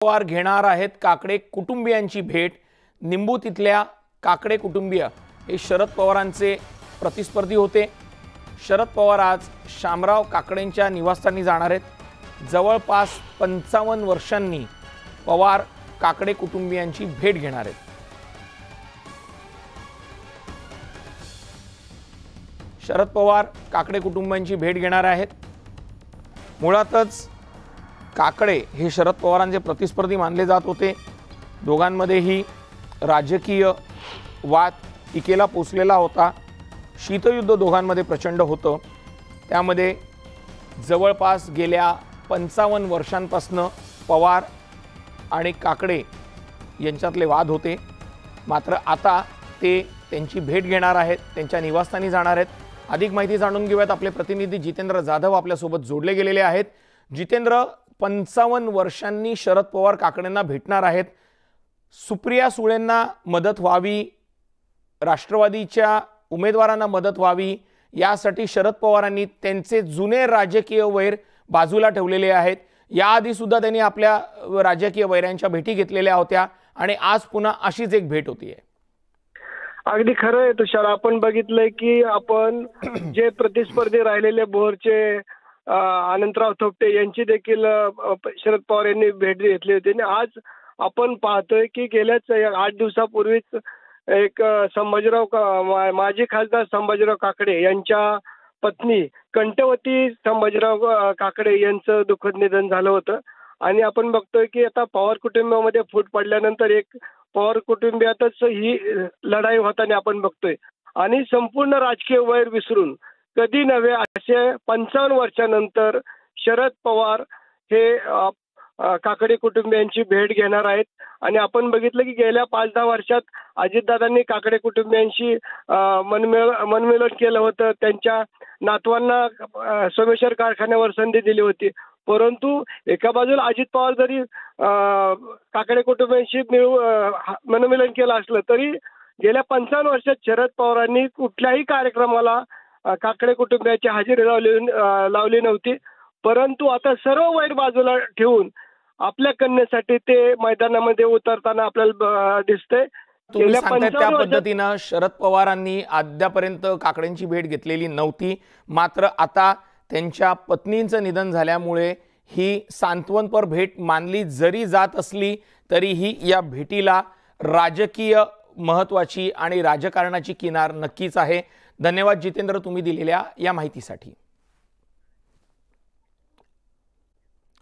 पवार घेणार आहेत काकडे कुटुंबियांची भेट। निंबूतीतल्या काकडे कुटुंबीय हे शरद पवारांचे प्रतिस्पर्धी होते। शरद पवार आज शामराव काकडेंच्या निवासस्थानी जाणार आहेत। जवळपास 55 वर्षांनी पवार काकडे कुटुंबियांची भेट घेणार आहेत। शरद पवार काकडे कुटुंबियांची भेट घेणार आहेत। मुळातच काकडे हे शरद पवारांचे प्रतिस्पर्धी मानले जात होते। दोघांमध्येही राजकीय वाद टिकेला पोचलेला होता। शीतयुद्ध दोघांमध्ये प्रचंड होतं। त्यामध्ये जवळपास गेल्या 55 वर्षांपासून पवार आणि काकडे यांच्यातले वाद होते। मात्र आता ते त्यांची भेट घेणार आहेत, त्यांच्या निवासस्थानी जाणार आहेत। अधिक माहिती जाणून घेऊयात। आपले प्रतिनिधी जितेंद्र जाधव आपल्या सोबत जोडले गेलेले आहेत। जितेंद्र, 55 वर्षांनी शरद पवार काकडेंना भेटणार आहेत। सुप्रिया सुळेंना मदत व्हावी, राष्ट्रवादीच्या उमेदवारांना मदत व्हावी, यासाठी शरद पवारांनी त्यांचे जुने राजकीय वैर बाजूला ठेवलेले आहेत। याआधी सुद्धा त्यांनी आपल्या राजकीय वैरांच्या भेटी घेतलेल्या होत्या आणि आज पुन्हा अशीच एक भेट होतीये। अगदी खरं आहे तुषार, आपण बघितलंय की आपण जे प्रतिस्पर्धी राहिलेले बोरचे अनंतराव थोपटे यांची देखील शरद पवार यांनी भेट घेतली होती आणि आज आपण पाहतोय की गेल्याच 8 दिवसापूर्वीच एक माजी खासदार संभाजीराव काकडे यांच्या पत्नी कंठवती संभाजीराव काकडे यांचं दुःखद निधन झालं होतं। आणि आपण बघतोय की आता पवार कुटुंबामध्ये फूट पडल्यानंतर एक पवार कुटुंबियातच ही लढाई होताना आपण बघतोय आणि संपूर्ण राजकीय वैर विसरून कधी नव्हे असे 55 वर्षानंतर शरद पवार हे काकडे कुटुंबियांची भेट घेणार आहेत। आणि आपण बघितलं की गेल्या 5-10 वर्षात अजितदादांनी काकडे कुटुंबियांशी मनमिलन केलं होतं। त्यांच्या नातवांना सोमेश्वर कारखान्यावर संधी दिली होती। परंतु एका बाजूला अजित पवार जरी काकडे कुटुंबियांशी मनमिलन केलं असलं तरी गेल्या 55 वर्षात शरद पवारांनी कुठल्याही कार्यक्रमाला काकडे कुटुंबियांची हजेरी लावली नव्हती। परंतु आता सर्व वैर बाजूला ठेवून आपल्या कन्येसाठी ते मैदानामध्ये उतरताना आपल्याला दिसतंय। तुम्ही सांगताय त्या पद्धतीने शरद पवारांनी अद्यापर्यंत काकडेंची भेट घेतलेली नव्हती। मात्र आता त्यांच्या पत्नींचं निधन झाल्यामुळे ही सांत्वनपर भेट मानली जरी जात असली तरीही या भेटीला राजकीय महत्त्वाची आणि राजकारणाची किनार नक्कीच आहे। धन्यवाद जितेंद्र, तुम्ही दिलेल्या या माहितीसाठी।